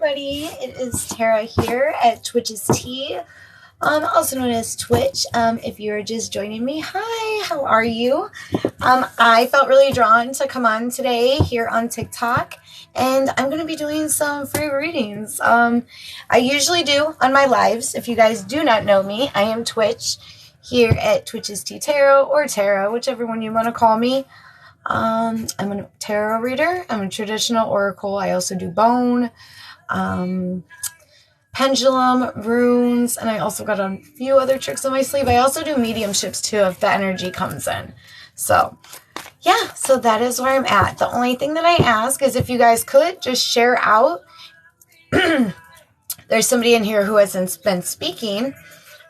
everybody. It is Tara here at Twitch's Tea, also known as Twitch. If you're just joining me, hi, how are you? I felt really drawn to come on today here on TikTok, and I'm going to be doing some free readings. I usually do on my lives. If you guys do not know me, I am Twitch here at Twitch's Tea Tarot, or Tara, whichever one you want to call me. I'm a tarot reader. I'm a traditional oracle. I also do bone, pendulum, runes, and I also got a few other tricks on my sleeve. I also do mediumships too if the energy comes in. So yeah, so that is where I'm at. The only thing that I ask is if you guys could just share out. There's somebody in here who hasn't been speaking.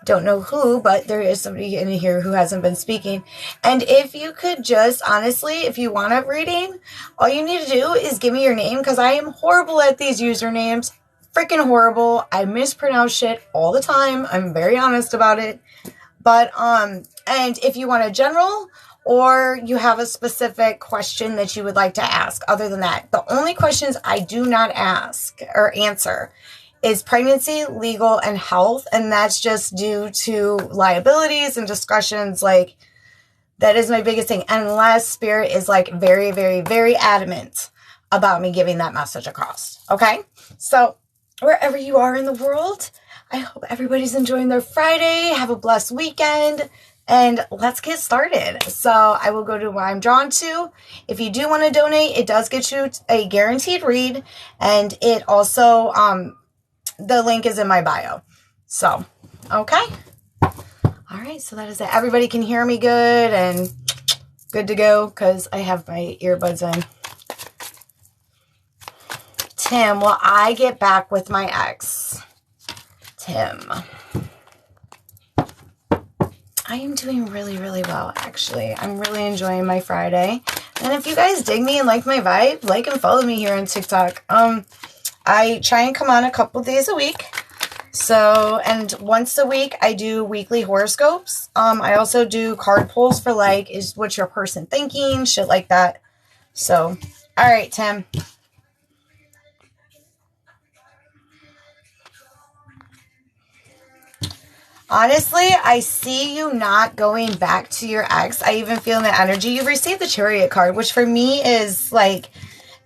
Don't know who, but there is somebody in here who hasn't been speaking. And if you could just, honestly, if you want a reading, all you need to do is give me your name, because I am horrible at these usernames. Freaking horrible. I mispronounce shit all the time. I'm very honest about it. But, and if you want a general, or you have a specific question that you would like to ask, other than that, the only questions I do not ask or answer is pregnancy, legal, and health. And that's just due to liabilities and discussions. Like, that is my biggest thing. Unless Spirit is like very, very, very adamant about me giving that message across. Okay? So wherever you are in the world, I hope everybody's enjoying their Friday. Have a blessed weekend. And let's get started. So I will go to what I'm drawn to. If you do want to donate, it does get you a guaranteed read. And it also, the link is in my bio. So, okay. All right, so that is it. Everybody can hear me good and good to go because I have my earbuds in. Tim, will I get back with my ex? Tim. I am doing really, really well, actually. I'm really enjoying my Friday. And if you guys dig me and like my vibe, like and follow me here on TikTok. I try and come on a couple days a week. So, and once a week, I do weekly horoscopes. I also do card pulls for like, is what's your person thinking? Shit like that. So, all right, Tim. Honestly, I see you not going back to your ex. I even feel in the energy. You received the Chariot card, which for me is like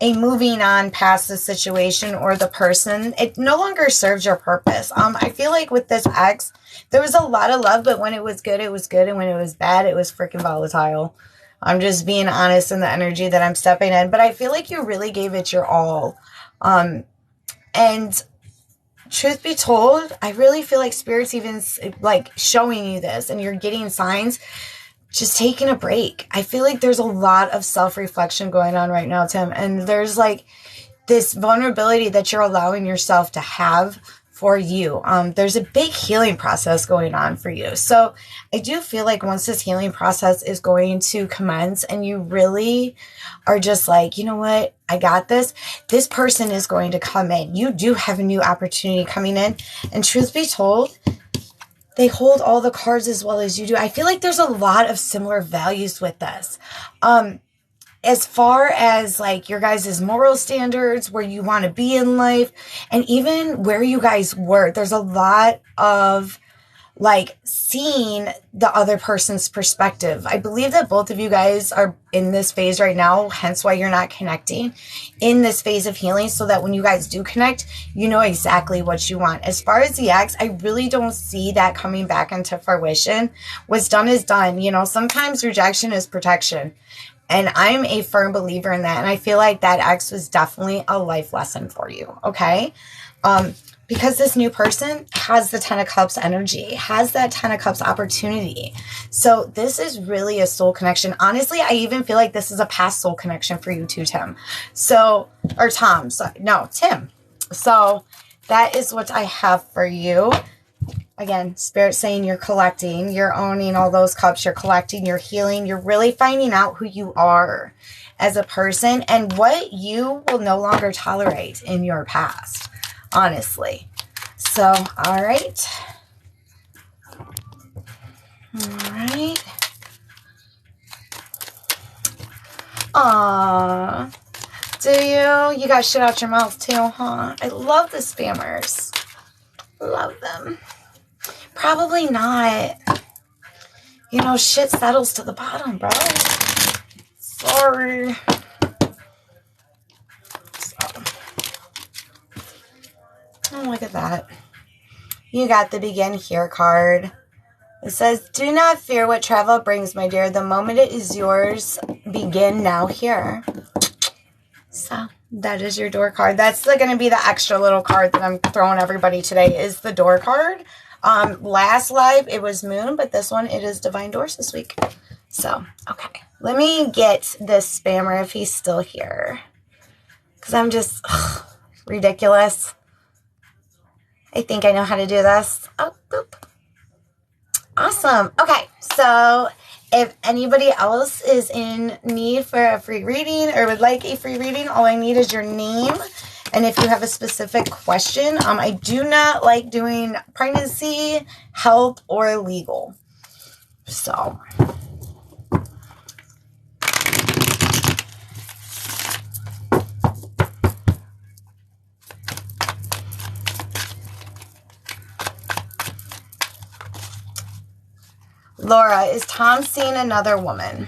a moving on past the situation or the person. It no longer serves your purpose. I feel like with this ex, there was a lot of love, but when it was good, it was good. And when it was bad, it was freaking volatile. I'm just being honest in the energy that I'm stepping in. But I feel like you really gave it your all. And truth be told, I really feel like Spirit's even like showing you this and you're getting signs. Just taking a break. I feel like there's a lot of self-reflection going on right now, Tim. And there's like this vulnerability that you're allowing yourself to have for you. There's a big healing process going on for you. So I do feel like once this healing process is going to commence and you really are just like, you know what? I got this. This person is going to come in. You do have a new opportunity coming in. And truth be told, they hold all the cards as well as you do. I feel like there's a lot of similar values with this. As far as like your guys' moral standards, where you want to be in life, and even where you guys work, there's a lot of like seeing the other person's perspective. I believe that both of you guys are in this phase right now, hence why you're not connecting in this phase of healing, so that when you guys do connect, you know exactly what you want. As far as the ex, I really don't see that coming back into fruition. What's done is done. You know, sometimes rejection is protection. And I'm a firm believer in that. And I feel like that ex was definitely a life lesson for you. Okay. Because this new person has the 10 of Cups energy, has that 10 of Cups opportunity. So this is really a soul connection. Honestly, I even feel like this is a past soul connection for you too, Tim. So, or Tom, sorry, no, Tim. So that is what I have for you. Again, Spirit saying you're collecting, you're owning all those cups, you're collecting, you're healing, you're really finding out who you are as a person and what you will no longer tolerate in your past. Honestly. So, all right. All right. Aww. Do you? You got shit out your mouth too, huh? I love the spammers. Love them. Probably not. You know, shit settles to the bottom, bro. Sorry. So. Oh, look at that. You got the Begin Here card. It says, do not fear what travel brings, my dear. The moment it is yours, begin now here. So, that is your door card. That's going to be the extra little card that I'm throwing everybody today is the door card. Last live, it was Moon, but this one, it is Divine Doors this week. So, okay. Let me get this spammer if he's still here. Because I'm just ridiculous. I think I know how to do this. Oh, boop. Awesome. Okay, so if anybody else is in need for a free reading or would like a free reading, all I need is your name. And if you have a specific question, I do not like doing pregnancy, health, or legal. So... Laura, is Tom seeing another woman?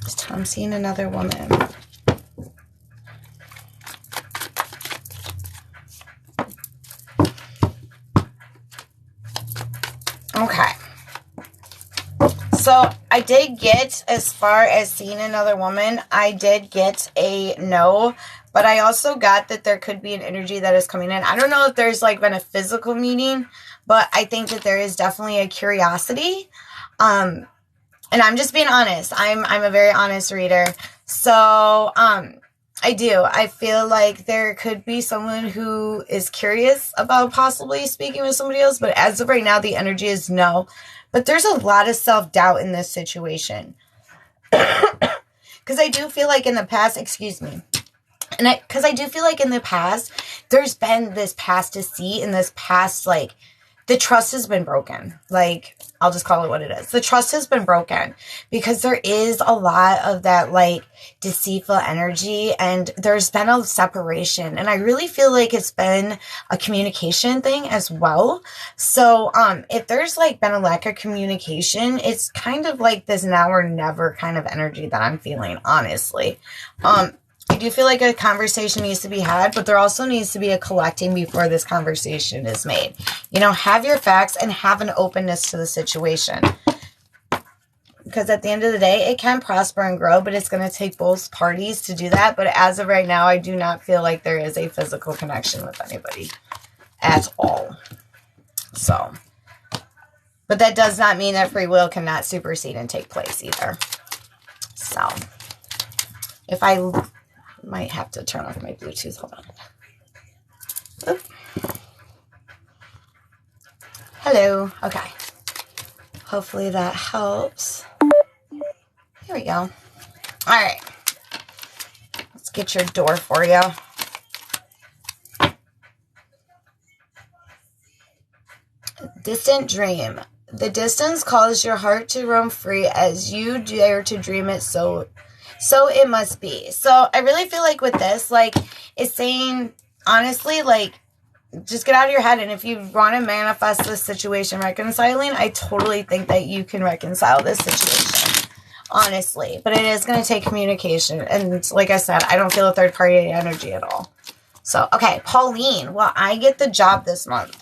Is Tom seeing another woman? Okay. So I did get, as far as seeing another woman, I did get a no. But I also got that there could be an energy that is coming in. I don't know if there's like been a physical meeting, but I think that there is definitely a curiosity. And I'm just being honest. I'm a very honest reader. So I do. I feel like there could be someone who is curious about possibly speaking with somebody else. But as of right now, the energy is no. But there's a lot of self-doubt in this situation. Because I do feel like in the past, excuse me. And because I do feel like in the past, there's been this past deceit and this past, like, the trust has been broken. Like, I'll just call it what it is. The trust has been broken because there is a lot of that, like, deceitful energy and there's been a separation. And I really feel like it's been a communication thing as well. So, if there's, like, been a lack of communication, it's kind of like this now or never kind of energy that I'm feeling, honestly. I do feel like a conversation needs to be had, but there also needs to be a collecting before this conversation is made. You know, have your facts and have an openness to the situation. Because at the end of the day, it can prosper and grow, but it's going to take both parties to do that. But as of right now, I do not feel like there is a physical connection with anybody at all. So, but that does not mean that free will cannot supersede and take place either. So, if I... might have to turn off my Bluetooth. Hold on. Oop. Hello. Okay. Hopefully that helps. Here we go. All right. Let's get your door for you. Distant dream. The distance calls your heart to roam free as you dare to dream it so it must be. So I really feel like with this, like, it's saying, honestly, like, just get out of your head. And if you want to manifest this situation reconciling, I totally think that you can reconcile this situation, honestly. But it is going to take communication. And like I said, I don't feel a third party energy at all. So, okay, Pauline. Well, I get the job this month.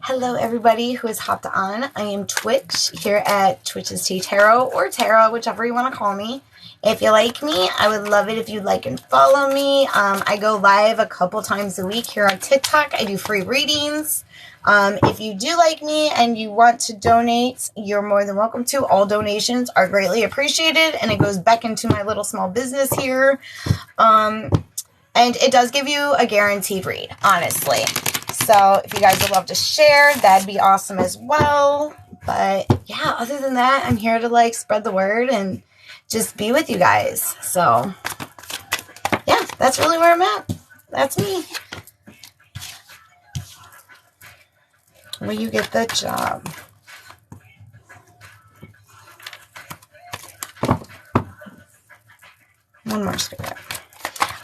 Hello, everybody who has hopped on. I am Twitch here at Twitch's Tea Tarot, or Tara, whichever you want to call me. If you like me, I would love it if you'd like and follow me. I go live a couple times a week here on TikTok. I do free readings. If you do like me and you want to donate, you're more than welcome to. All donations are greatly appreciated, and it goes back into my little small business here. And it does give you a guaranteed read, honestly. So if you guys would love to share, that'd be awesome as well. But yeah, other than that, I'm here to like spread the word and just be with you guys. So yeah, that's really where I'm at. That's me. Will you get the job? One more spirit.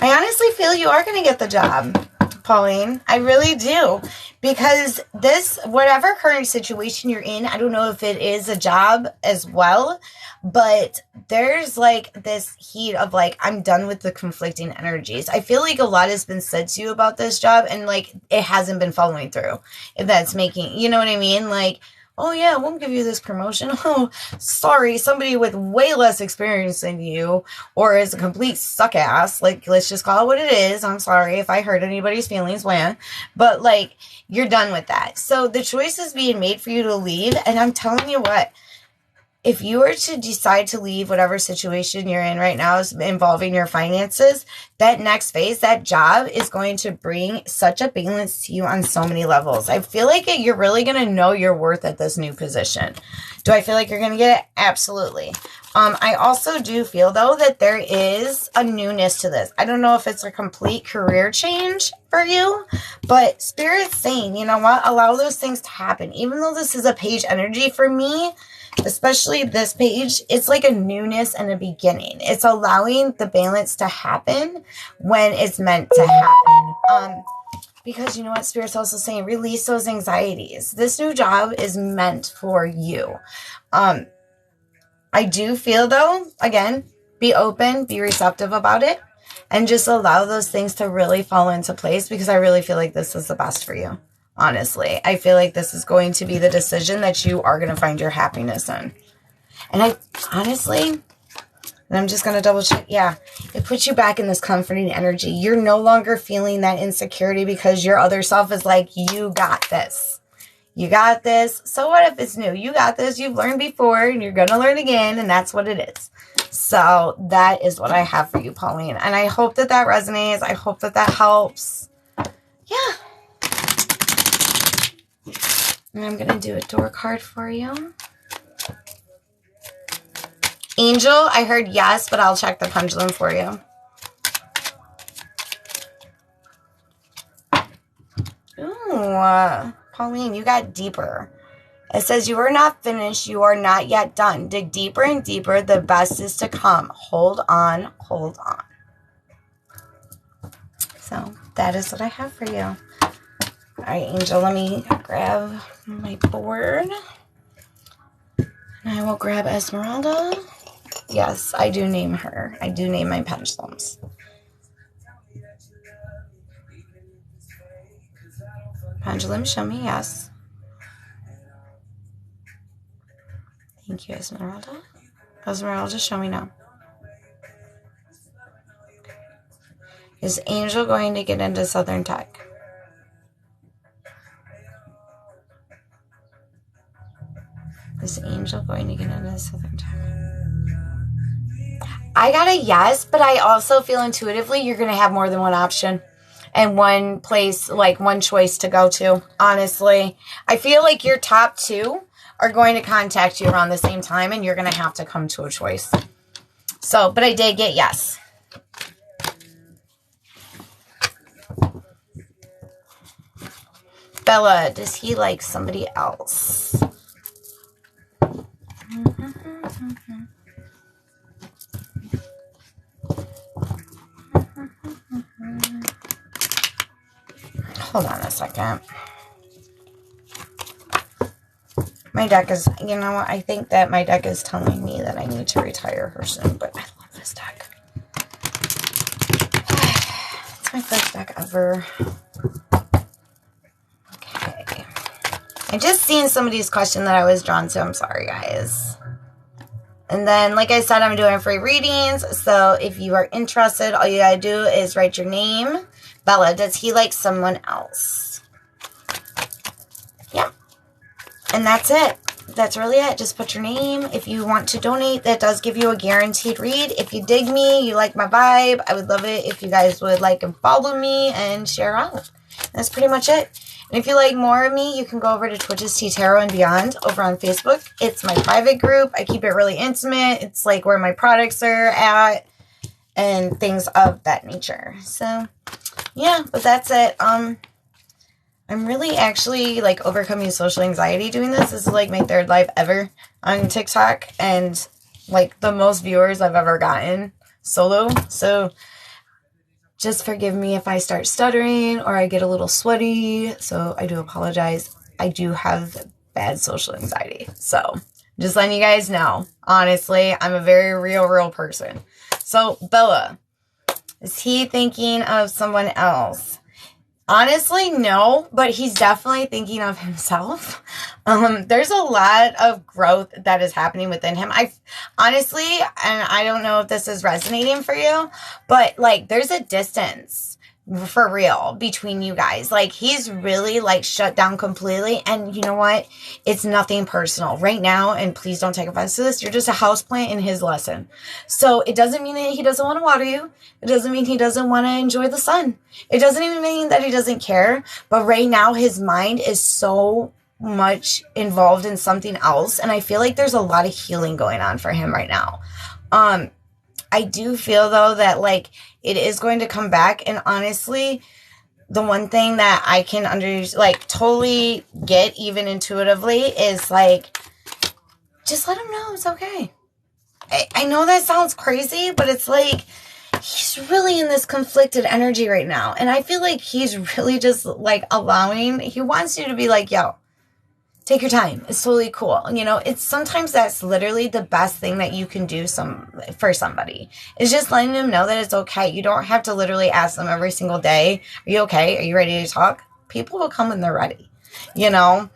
I honestly feel you are going to get the job, Pauline. I really do. Because this, whatever current situation you're in, I don't know if it is a job as well, but there's like this heat of like, I'm done with the conflicting energies. I feel like a lot has been said to you about this job and like it hasn't been following through. If that's making, you know what I mean? Like, oh yeah, we'll give you this promotion. Oh, sorry, somebody with way less experience than you or is a complete suck ass. Like, let's just call it what it is. I'm sorry if I hurt anybody's feelings, man. But like, you're done with that. So the choice is being made for you to leave. And I'm telling you what, if you were to decide to leave whatever situation you're in right now is involving your finances, that next phase, that job is going to bring such a balance to you on so many levels. I feel like you're really going to know your worth at this new position. Do I feel like you're going to get it? Absolutely. I also do feel, though, that there is a newness to this. I don't know if it's a complete career change for you, but Spirit's saying, you know what? Allow those things to happen. Even though this is a page energy for me, especially this page, it's like a newness and a beginning. It's allowing the balance to happen when it's meant to happen. Because you know what Spirit's also saying, release those anxieties. This new job is meant for you. I do feel, though, again, be open, be receptive about it, and just allow those things to really fall into place, because I really feel like this is the best for you. Honestly, I feel like this is going to be the decision that you are going to find your happiness in. And I honestly, and I'm just going to double check. Yeah, it puts you back in this comforting energy. You're no longer feeling that insecurity because your other self is like, you got this. You got this. So what if it's new? You got this. You've learned before and you're going to learn again. And that's what it is. So that is what I have for you, Pauline. And I hope that that resonates. I hope that that helps. Yeah. And I'm going to do a door card for you. Angel, I heard yes, but I'll check the pendulum for you. Ooh, Pauline, you got deeper. It says you are not finished. You are not yet done. Dig deeper and deeper. The best is to come. Hold on. Hold on. So that is what I have for you. All right, Angel, let me grab my board. And I will grab Esmeralda. Yes, I do name her. I do name my pendulums. Pendulum, show me yes. Thank you, Esmeralda. Esmeralda, show me no. Is Angel going to get into Southern Tech? Is Angel going to get into Southern Tech? I got a yes, but I also feel intuitively you're going to have more than one option and one place, like one choice to go to. Honestly, I feel like your top two are going to contact you around the same time and you're going to have to come to a choice. So, but I did get yes. Bella, does he like somebody else? Hold on a second. My deck is, you know what? I think that my deck is telling me that I need to retire her soon, but I love this deck. It's my first deck ever. Okay. I just seen somebody's question that I was drawn to. I'm sorry, guys. And then, like I said, I'm doing free readings. So if you are interested, all you gotta do is write your name. Bella, does he like someone else? Yeah. And that's it. That's really it. Just put your name. If you want to donate, that does give you a guaranteed read. If you dig me, you like my vibe, I would love it if you guys would like and follow me and share out. That's pretty much it. And if you like more of me, you can go over to Twitch's Tea Tarot and Beyond over on Facebook. It's my private group. I keep it really intimate. It's like where my products are at and things of that nature. So, yeah, but that's it. I'm really actually like overcoming social anxiety doing this. This is like my third live ever on TikTok and like the most viewers I've ever gotten solo. So just forgive me if I start stuttering or I get a little sweaty. So I do apologize. I do have bad social anxiety. So just letting you guys know, honestly, I'm a very real person. So Bella, is he thinking of someone else? Honestly, no, but he's definitely thinking of himself. There's a lot of growth that is happening within him. I honestly, and I don't know if this is resonating for you, but like there's a distance for real between you guys. Like he's really like shut down completely. And you know what? It's nothing personal right now. And please don't take offense to this. You're just a houseplant in his lesson. So it doesn't mean that he doesn't want to water you. It doesn't mean he doesn't want to enjoy the sun. It doesn't even mean that he doesn't care. But right now his mind is so much involved in something else. And I feel like there's a lot of healing going on for him right now. I do feel though that like it is going to come back. And honestly, the one thing that I can totally get even intuitively is like, just let him know it's okay. I know that sounds crazy, but it's like, he's really in this conflicted energy right now. And I feel like he's really just like he wants you to be like, yo, take your time. It's totally cool. You know, it's sometimes that's literally the best thing that you can do for somebody is just letting them know that it's okay. You don't have to literally ask them every single day, are you okay? Are you ready to talk? People will come when they're ready, you know?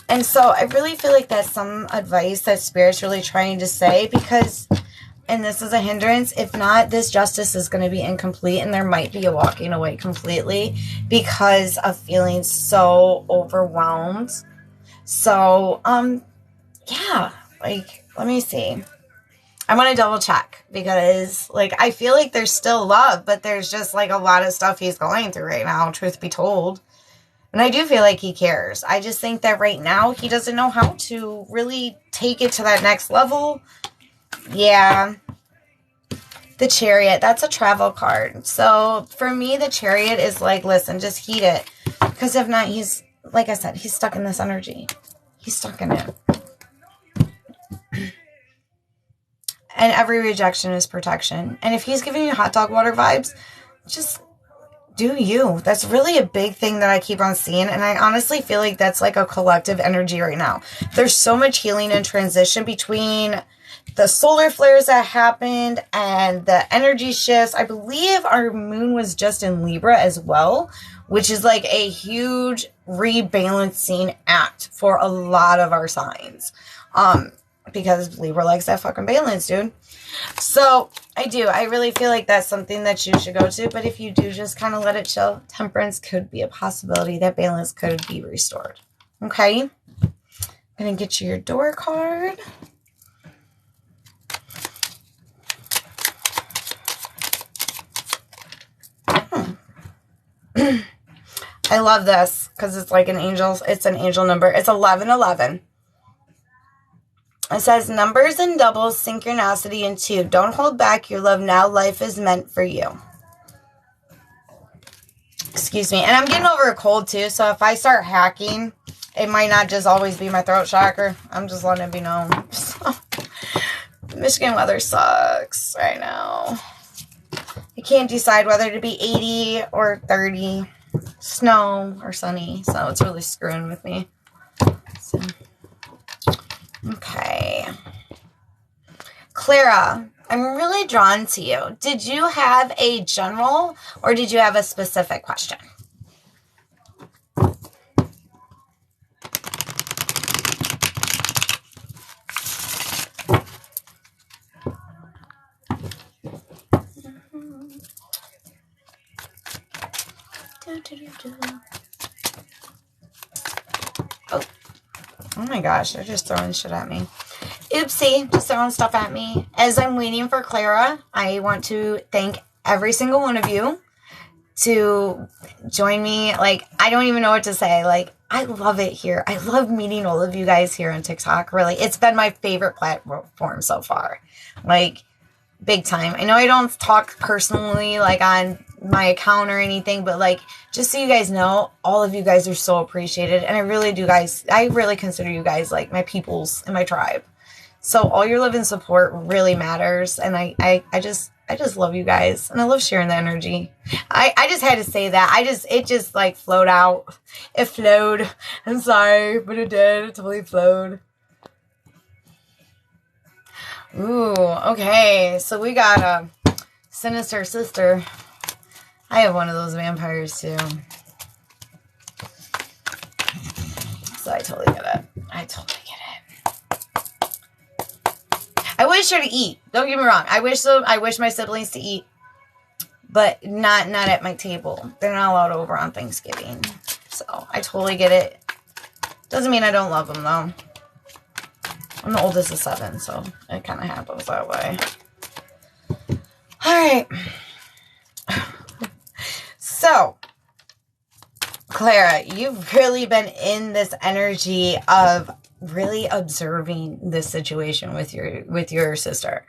And so I really feel like that's some advice that Spirit's really trying to say because, and this is a hindrance, if not, this justice is going to be incomplete and there might be a walking away completely because of feeling so overwhelmed. So, yeah, like, let me see. I want to double check because, like, I feel like there's still love, but there's just, like, a lot of stuff he's going through right now, truth be told. And I do feel like he cares. I just think that right now he doesn't know how to really take it to that next level. Yeah. The Chariot, that's a travel card. So, for me, the Chariot is like, listen, just heed it. Because if not, he's... like I said, he's stuck in this energy. He's stuck in it. And every rejection is protection. And if he's giving you hot dog water vibes, just do you. That's really a big thing that I keep on seeing. And I honestly feel like that's like a collective energy right now. There's so much healing and transition between the solar flares that happened and the energy shifts. I believe our moon was just in Libra as well, which is like a huge rebalancing act for a lot of our signs. Because Libra likes that fucking balance, dude. So I really feel like that's something that you should go to. But if you do just kind of let it chill, temperance could be a possibility. That balance could be restored. Okay? I'm going to get you your door card. I love this because it's like an angel number. It's 1111. It says numbers and doubles, synchronicity and 2. Don't hold back your love now. Life is meant for you. Excuse me. And I'm getting over a cold too. So if I start hacking, it might not just always be my throat chakra. I'm just letting it be known. So, Michigan weather sucks right now. I can't decide whether to be 80 or 30. Snow or sunny, so it's really screwing with me. So, okay. Clara, I'm really drawn to you. Did you have a general or did you have a specific question? Oh my gosh, they're just throwing shit at me. Oopsie, just throwing stuff at me. As I'm waiting for Clara, I want to thank every single one of you to join me. Like, I don't even know what to say. Like, I love it here. I love meeting all of you guys here on TikTok. Really, it's been my favorite platform so far. Like, big time. I know I don't talk personally, like, on my account or anything, but, like, just so you guys know, all of you guys are so appreciated. And I really consider you guys, like, my peoples and my tribe. So all your love and support really matters. And I just I just love you guys, and I love sharing the energy. I just had to say that. It just like flowed out. It flowed. I'm sorry, but it did. It totally flowed. Ooh, okay. So we got a sinister sister. I have one of those vampires too. So I totally get it. I wish her to eat. Don't get me wrong. I wish my siblings to eat, but not at my table. They're not allowed over on Thanksgiving. So I totally get it. Doesn't mean I don't love them though. I'm the oldest of 7, so it kind of happens that way. All right. So, Clara, you've really been in this energy of really observing this situation with your sister.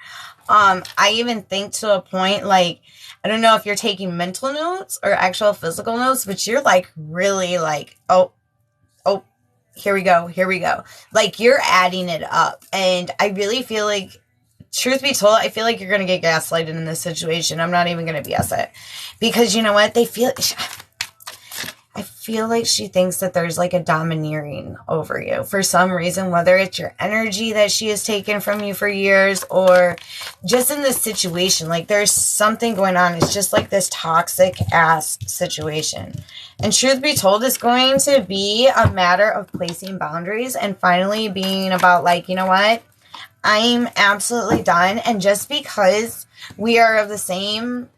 I even think to a point, like, I don't know if you're taking mental notes or actual physical notes, but you're like really like, oh, here we go. Like, you're adding it up. And I really feel like, truth be told, I feel like you're going to get gaslighted in this situation. I'm not even going to BS it. Because you know what? I feel like she thinks that there's like a domineering over you for some reason, whether it's your energy that she has taken from you for years or just in this situation. Like, there's something going on. It's just like this toxic ass situation. And truth be told, it's going to be a matter of placing boundaries and finally being about like, you know what? I'm absolutely done. And just because we are of the same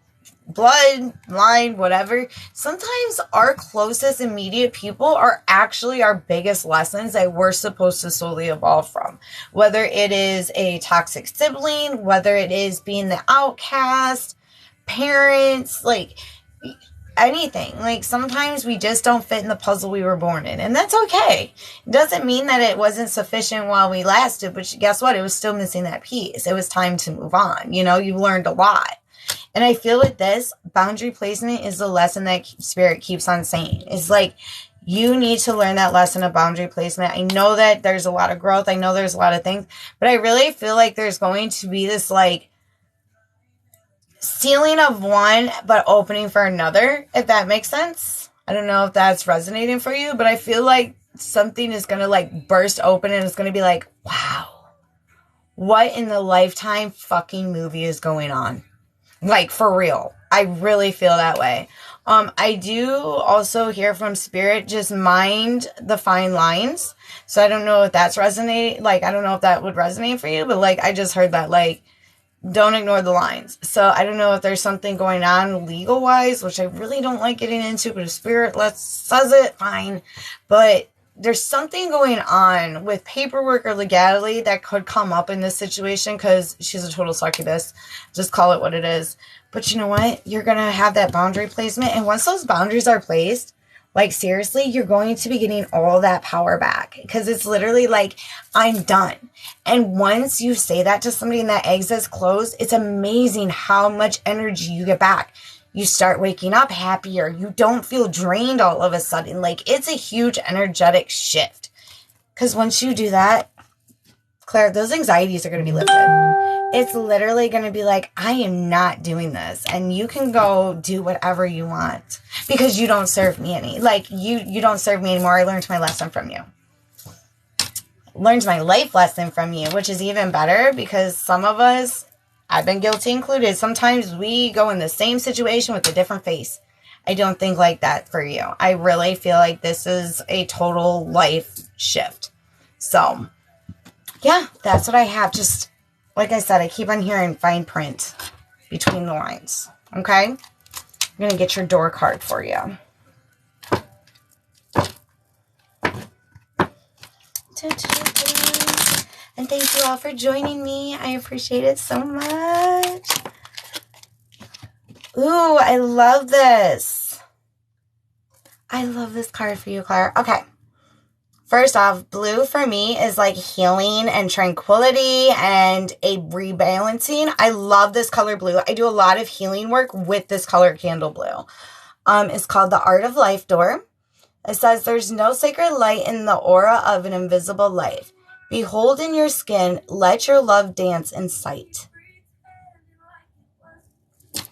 bloodline, whatever, sometimes our closest immediate people are actually our biggest lessons that we're supposed to slowly evolve from. Whether it is a toxic sibling, whether it is being the outcast, parents, like anything. Like, sometimes we just don't fit in the puzzle we were born in, and that's okay. It doesn't mean that it wasn't sufficient while we lasted, but guess what? It was still missing that piece. It was time to move on. You know, you learned a lot. And I feel with this, boundary placement is the lesson that Spirit keeps on saying. It's like, you need to learn that lesson of boundary placement. I know that there's a lot of growth. I know there's a lot of things. But I really feel like there's going to be this, like, ceiling of one, but opening for another, if that makes sense. I don't know if that's resonating for you, but I feel like something is going to, like, burst open and it's going to be like, wow, what in the Lifetime fucking movie is going on? Like, for real. I really feel that way. I do also hear from Spirit, just mind the fine lines. So I don't know if that's resonating. Like, I don't know if that would resonate for you, but like, I just heard that, like, don't ignore the lines. So I don't know if there's something going on legal wise, which I really don't like getting into, but if Spirit says it, fine. But there's something going on with paperwork or legality that could come up in this situation because she's a total succubus. Just call it what it is. But you know what? You're going to have that boundary placement. And once those boundaries are placed, like, seriously, you're going to be getting all that power back. Because it's literally like, I'm done. And once you say that to somebody and that exit's closed, it's amazing how much energy you get back. You start waking up happier. You don't feel drained all of a sudden. Like, it's a huge energetic shift. Because once you do that, Claire, those anxieties are going to be lifted. It's literally going to be like, I am not doing this. And you can go do whatever you want. Because you don't serve me any. Like, you don't serve me anymore. I learned my lesson from you. Learned my life lesson from you, which is even better because some of us, I've been guilty included, sometimes we go in the same situation with a different face. I don't think like that for you. I really feel like this is a total life shift. So, yeah, that's what I have. Just, like I said, I keep on hearing fine print between the lines. Okay? I'm going to get your door card for you. And thank you all for joining me. I appreciate it so much. Ooh, I love this. I love this card for you, Claire. Okay. First off, blue for me is like healing and tranquility and a rebalancing. I love this color blue. I do a lot of healing work with this color candle blue. It's called the Art of Life door. It says, there's no sacred light in the aura of an invisible life. Behold in your skin, let your love dance in sight.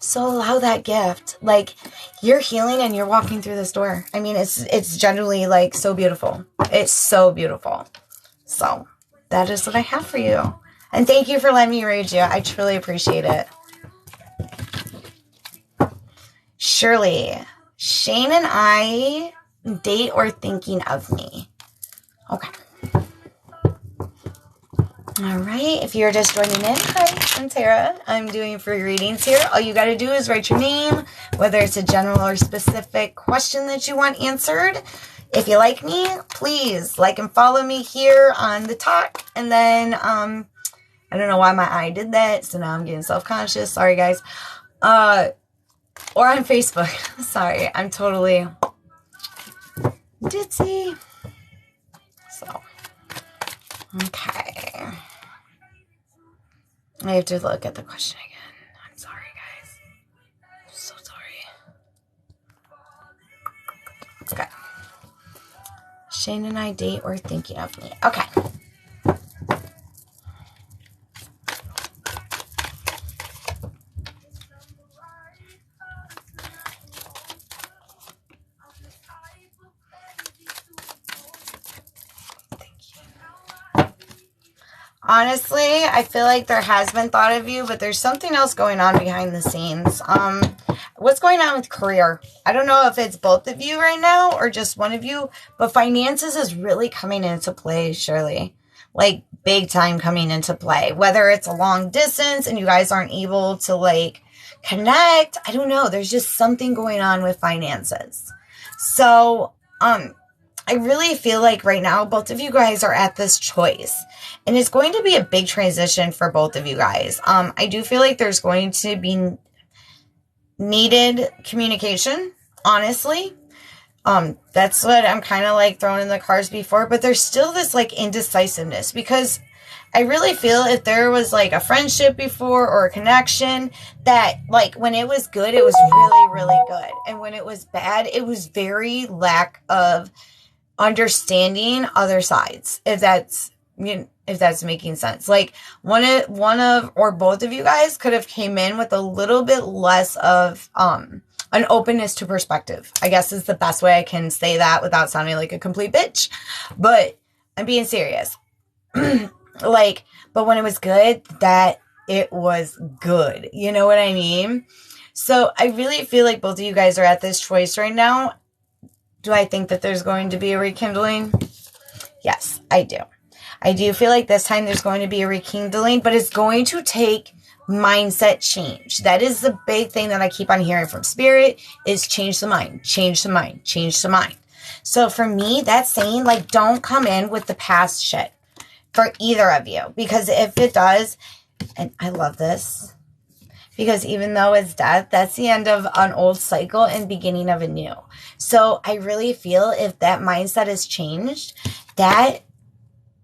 So allow that gift. Like, you're healing and you're walking through this door. I mean, it's genuinely like so beautiful. It's so beautiful. So that is what I have for you. And thank you for letting me read you. I truly appreciate it. Shirley, Shane and I date or thinking of me. Okay. All right. If you're just joining in, hi, I'm Tara. I'm doing free readings here. All you got to do is write your name, whether it's a general or specific question that you want answered. If you like me, please like and follow me here on the talk. And then, I don't know why my eye did that. So now I'm getting self-conscious. Sorry, guys. Or on Facebook. Sorry. I'm totally ditzy. So, okay. I have to look at the question again. I'm sorry, guys. I'm so sorry. Okay. Shane and I date or thinking of me. Okay. Honestly, I feel like there has been thought of you, but there's something else going on behind the scenes. What's going on with career? I don't know if it's both of you right now or just one of you, but finances is really coming into play, Shirley. Like, big time coming into play. Whether it's a long distance and you guys aren't able to, like, connect. I don't know. There's just something going on with finances. So, I really feel like right now, both of you guys are at this choice. And it's going to be a big transition for both of you guys. I do feel like there's going to be needed communication, honestly. That's what I'm kind of like throwing in the cards before. But there's still this like indecisiveness. Because I really feel if there was like a friendship before or a connection that like when it was good, it was really, really good. And when it was bad, it was very lack of understanding other sides, if that's making sense. Like one of or both of you guys could have came in with a little bit less of an openness to perspective, I guess is the best way I can say that without sounding like a complete bitch. But I'm being serious. Like, but when it was good, that it was good. You know what I mean? So I really feel like both of you guys are at this choice right now. Do I think that there's going to be a rekindling? Yes, I do. I do feel like this time there's going to be a rekindling, but it's going to take mindset change. That is the big thing that I keep on hearing from Spirit is change the mind, change the mind, change the mind. So for me, that's saying like, don't come in with the past shit for either of you, because if it does, and I love this, because even though it's death, that's the end of an old cycle and beginning of a new. So I really feel if that mindset is changed, that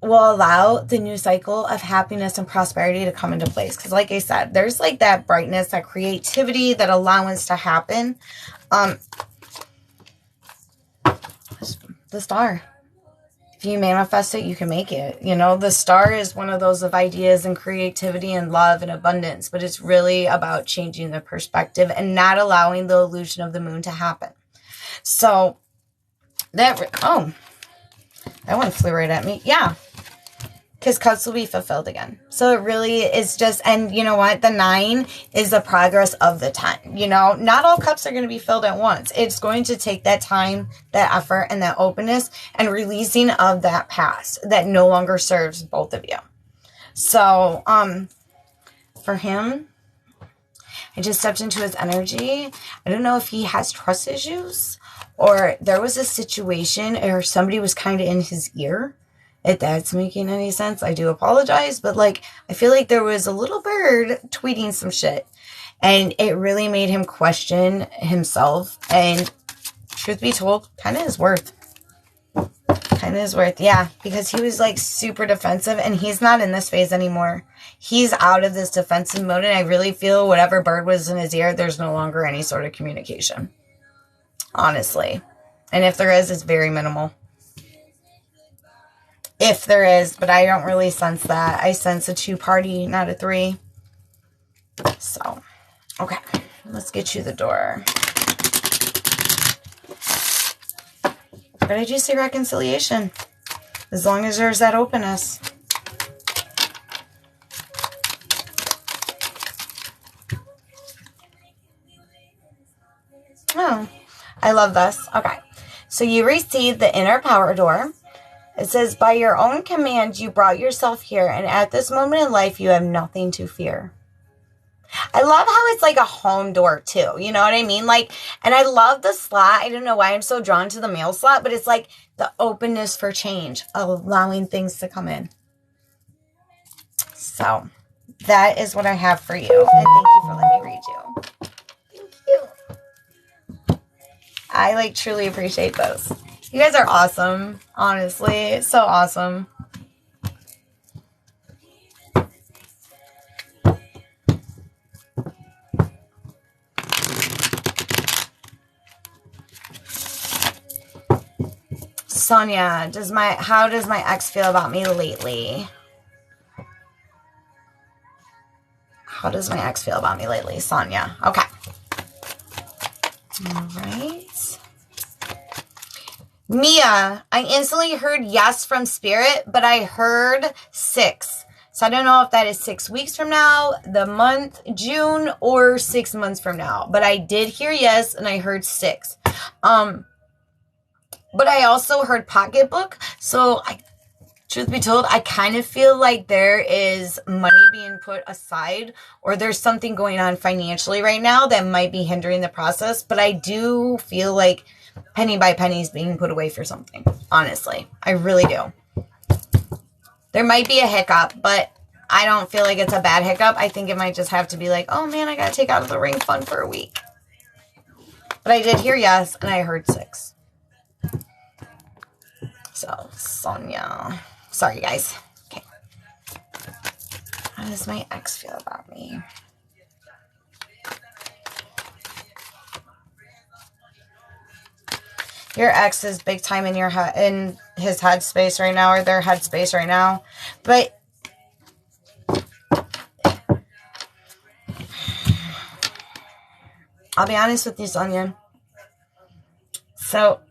will allow the new cycle of happiness and prosperity to come into place. Because like I said, there's like that brightness, that creativity, that allowance to happen. The star. If you manifest it, you can make it. You know, the star is one of those of ideas and creativity and love and abundance, but it's really about changing the perspective and not allowing the illusion of the moon to happen. So that one flew right at me. Yeah. Because cups will be fulfilled again. So it really is just, and you know what? The 9 is the progress of the 10. You know, not all cups are going to be filled at once. It's going to take that time, that effort, and that openness and releasing of that past that no longer serves both of you. So, for him, I just stepped into his energy. I don't know if he has trust issues or there was a situation or somebody was kind of in his ear. If that's making any sense, I do apologize. But like, I feel like there was a little bird tweeting some shit and it really made him question himself. And truth be told, kind of his worth. Yeah, because he was like super defensive and he's not in this phase anymore. He's out of this defensive mode. And I really feel whatever bird was in his ear, there's no longer any sort of communication. Honestly. And if there is, it's very minimal. If there is, but I don't really sense that. I sense a 2-party, not a 3. So, okay. Let's get you the door. But I do see reconciliation. As long as there's that openness. Oh, I love this. Okay. So you received the inner power door. It says, by your own command, you brought yourself here. And at this moment in life, you have nothing to fear. I love how it's like a home door too. You know what I mean? Like, and I love the slot. I don't know why I'm so drawn to the mail slot, but it's like the openness for change, allowing things to come in. So that is what I have for you. And thank you for letting me read you. Thank you. I like truly appreciate those. You guys are awesome. Honestly, so awesome. Sonia, how does my ex feel about me lately? How does my ex feel about me lately, Sonia? Okay. All right. Mia, I instantly heard yes from spirit, but I heard 6. So I don't know if that is 6 weeks from now, the month, June, or 6 months from now. But I did hear yes, and I heard 6. But I also heard pocketbook. So, truth be told, I kind of feel like there is money being put aside, or there's something going on financially right now that might be hindering the process. But I do feel like penny by penny is being put away for something. Honestly, I really do. There might be a hiccup, but I don't feel like it's a bad hiccup. I think it might just have to be like, oh man, I got to take out of the ring fund for a week. But I did hear yes, and I heard 6. So, Sonia. Sorry, guys. Okay. How does my ex feel about me? Your ex is big time in in his headspace right now, or their headspace right now. But I'll be honest with you, Sonia. So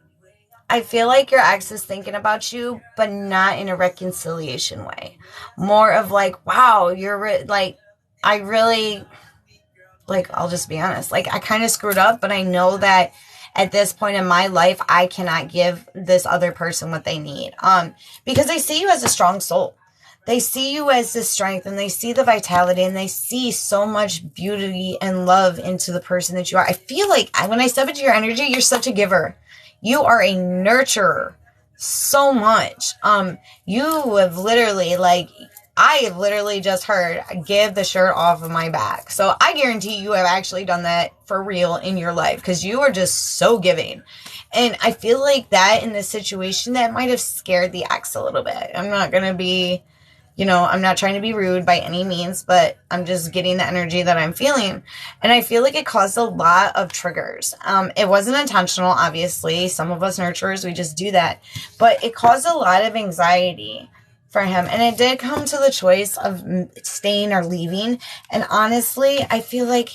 I feel like your ex is thinking about you, but not in a reconciliation way. More of like, wow, you're like, I really, like, I'll just be honest. Like, I kind of screwed up, but I know that at this point in my life, I cannot give this other person what they need. Because they see you as a strong soul. They see you as the strength, and they see the vitality, and they see so much beauty and love into the person that you are. I feel like when I step into your energy, you're such a giver. You are a nurturer so much. You have literally, like, I have literally just heard, give the shirt off of my back. So I guarantee you have actually done that for real in your life, because you are just so giving. And I feel like that in this situation, that might have scared the ex a little bit. I'm not going to be, I'm not trying to be rude by any means, but I'm just getting the energy that I'm feeling. And I feel like it caused a lot of triggers. It wasn't intentional, obviously. Some of us nurturers, we just do that. But it caused a lot of anxiety for him. And it did come to the choice of staying or leaving. And honestly, I feel like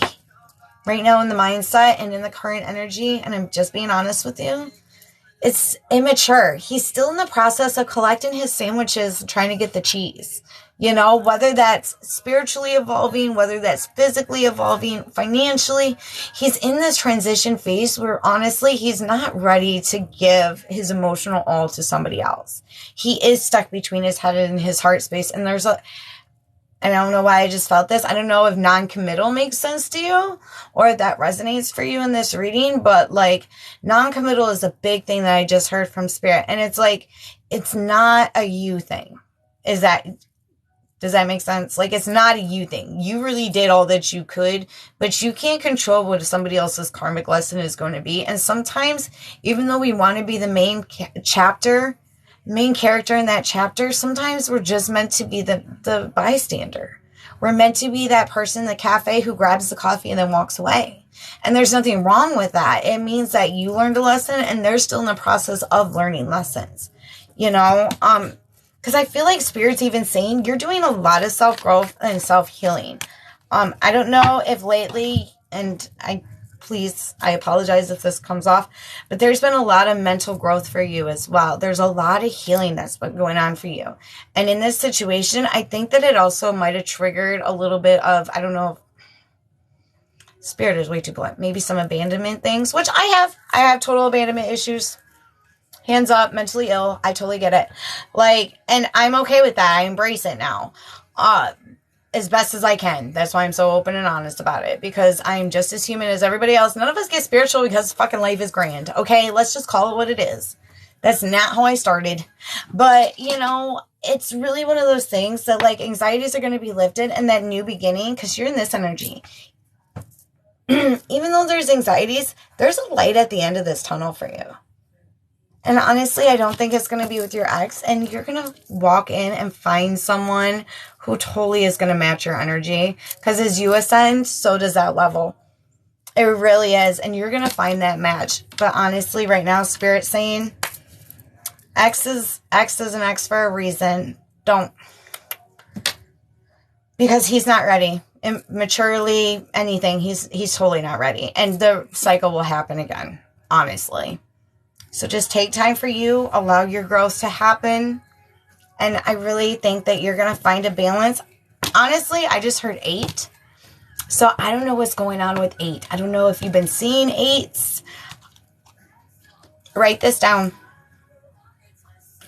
right now in the mindset and in the current energy, and I'm just being honest with you, it's immature. He's still in the process of collecting his sandwiches, trying to get the cheese. Whether that's spiritually evolving, whether that's physically evolving, financially, he's in this transition phase where honestly, he's not ready to give his emotional all to somebody else. He is stuck between his head and his heart space. And I don't know why I just felt this. I don't know if non-committal makes sense to you or if that resonates for you in this reading, but like non-committal is a big thing that I just heard from spirit. And it's like, it's not a you thing. Does that make sense? Like, it's not a you thing. You really did all that you could, but you can't control what somebody else's karmic lesson is going to be. And sometimes, even though we want to be the main character in that chapter, sometimes we're just meant to be the bystander. We're meant to be that person in the cafe who grabs the coffee and then walks away. And there's nothing wrong with that. It means that you learned a lesson and they're still in the process of learning lessons. Because I feel like Spirit's even saying you're doing a lot of self-growth and self-healing. I don't know if lately, and I Please, I apologize if this comes off, but there's been a lot of mental growth for you as well. There's a lot of healing that's been going on for you. And in this situation, I think that it also might have triggered a little bit of, I don't know, spirit is way too blunt. Maybe some abandonment things, which I have. I have total abandonment issues. Hands up, mentally ill. I totally get it. Like, and I'm okay with that. I embrace it now. As best as I can. That's why I'm so open and honest about it, because I'm just as human as everybody else. None of us get spiritual because fucking life is grand. Okay, let's just call it what it is. That's not how I started. But, you know, it's really one of those things that, like, anxieties are going to be lifted, and that new beginning, because you're in this energy. Even though there's anxieties, there's a light at the end of this tunnel for you. And honestly, I don't think it's going to be with your ex. And you're going to walk in and find someone who totally is going to match your energy. Because as you ascend, so does that level. It really is. And you're going to find that match. But honestly, right now, Spirit's saying, X is an X for a reason. Don't. Because he's not ready. Maturely, anything, he's totally not ready. And the cycle will happen again, honestly. So just take time for you, allow your growth to happen. And I really think that you're going to find a balance. Honestly, I just heard 8. So I don't know what's going on with 8. I don't know if you've been seeing 8s. Write this down.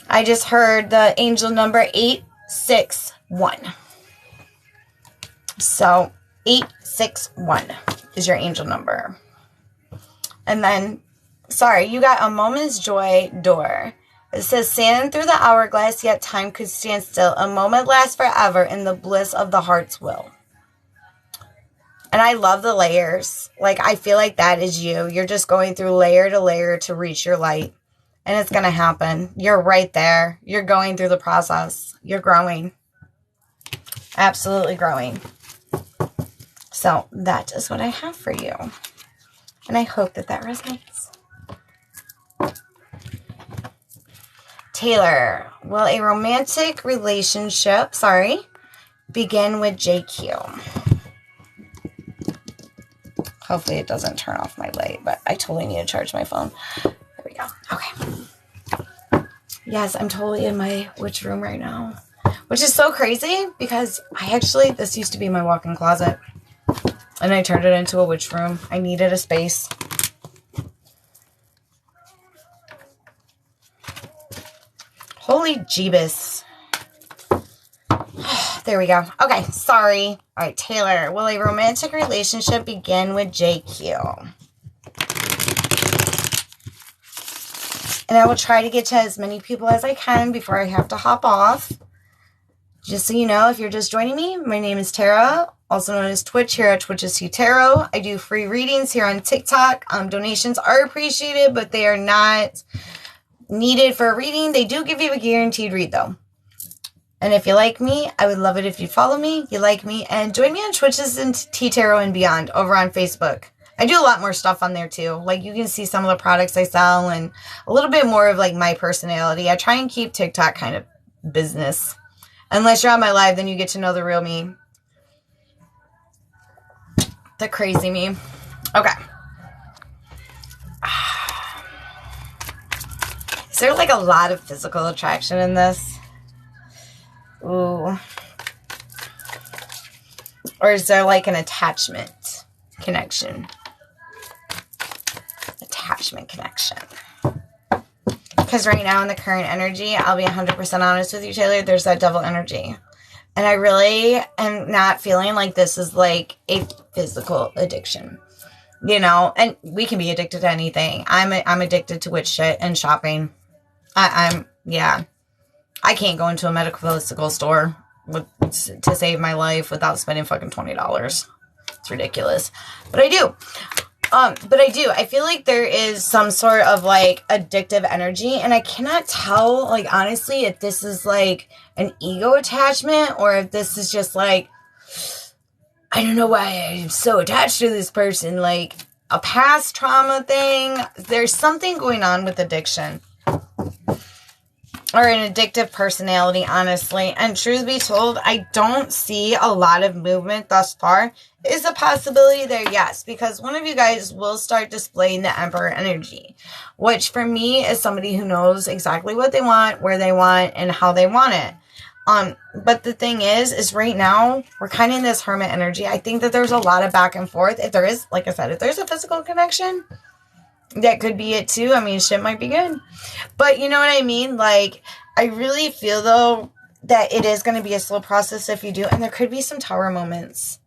I just heard the angel number 861. So 861 is your angel number. And then, sorry, you got a moment's joy door. It says, sand through the hourglass, yet time could stand still. A moment lasts forever in the bliss of the heart's will. And I love the layers. Like, I feel like that is you. You're just going through layer to layer to reach your light. And it's going to happen. You're right there. You're going through the process. You're growing. Absolutely growing. So that is what I have for you. And I hope that that resonates. Taylor, will a romantic relationship, begin with JQ? Hopefully it doesn't turn off my light, but I totally need to charge my phone. There we go. Okay. Yes, I'm totally in my witch room right now, which is so crazy because this used to be my walk-in closet and I turned it into a witch room. I needed a space. Holy Jeebus. There we go. Okay, sorry. All right, Taylor. Will a romantic relationship begin with JQ? And I will try to get to as many people as I can before I have to hop off. Just so you know, if you're just joining me, my name is Tara, also known as Twitch here at Twitch's Hugh Tarot. I do free readings here on TikTok. Donations are appreciated, but they are not needed for a reading. They do give you a guaranteed read, though. And if you like me, I would love it if you follow me, you like me, and join me on Twitch's and T Tarot and Beyond over on Facebook. I do a lot more stuff on there too. Like, you can see some of the products I sell and a little bit more of like my personality. I try and keep TikTok kind of business. Unless you're on my live, then you get to know the real me. The crazy me. Okay. Is there like a lot of physical attraction in this? Ooh. Or is there like an attachment connection? Attachment connection. Because right now in the current energy, I'll be 100% honest with you, Taylor, there's that devil energy. And I really am not feeling like this is like a physical addiction. You know, and we can be addicted to anything. I'm addicted to witch shit and shopping. Yeah. I can't go into a medical store to save my life without spending fucking $20. It's ridiculous. But I do. I feel like there is some sort of like addictive energy, and I cannot tell, like, honestly, if this is like an ego attachment or if this is just like, I don't know why I'm so attached to this person, like a past trauma thing. There's something going on with addiction. or an addictive personality, honestly. And truth be told, I don't see a lot of movement thus far. Is a possibility there? Yes, because one of you guys will start displaying the Emperor energy, which for me is somebody who knows exactly what they want, where they want, and how they want it. But the thing is right now, we're kind of in this Hermit energy. I think that there's a lot of back and forth. If there is, like I said, if there's a physical connection, that could be it too. I mean, shit might be good. But you know what I mean? Like, I really feel, though, that it is going to be a slow process if you do. And there could be some Tower moments.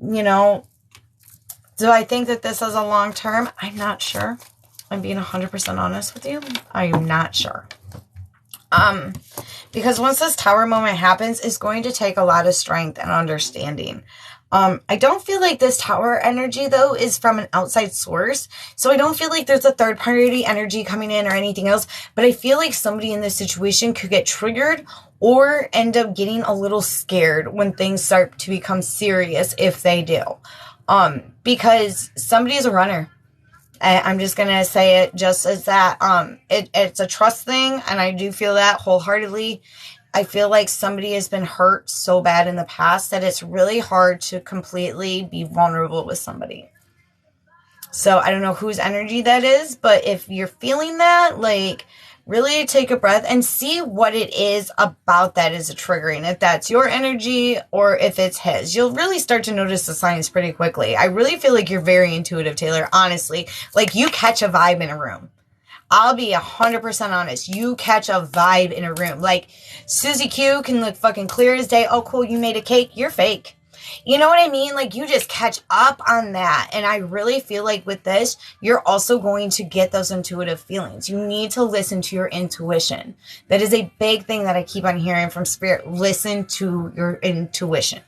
You know? Do I think that this is a long term? I'm not sure. I'm being 100% honest with you. I am not sure. Because once this Tower moment happens, it's going to take a lot of strength and understanding. I don't feel like this Tower energy, though, is from an outside source. So I don't feel like there's a third party energy coming in or anything else. But I feel like somebody in this situation could get triggered or end up getting a little scared when things start to become serious, if they do. Because somebody is a runner. I'm just going to say it just as that. It's a trust thing, and I do feel that wholeheartedly. I feel like somebody has been hurt so bad in the past that it's really hard to completely be vulnerable with somebody. So I don't know whose energy that is, but if you're feeling that, like, really take a breath and see what it is about that is a triggering. If that's your energy or if it's his. You'll really start to notice the signs pretty quickly. I really feel like you're very intuitive, Taylor, honestly. Like, you catch a vibe in a room. I'll be 100% honest. You catch a vibe in a room. Like, Susie Q can look fucking clear as day. Oh, cool, you made a cake. You're fake. You know what I mean? Like, you just catch up on that. And I really feel like with this, you're also going to get those intuitive feelings. You need to listen to your intuition. That is a big thing that I keep on hearing from Spirit. Listen to your intuition.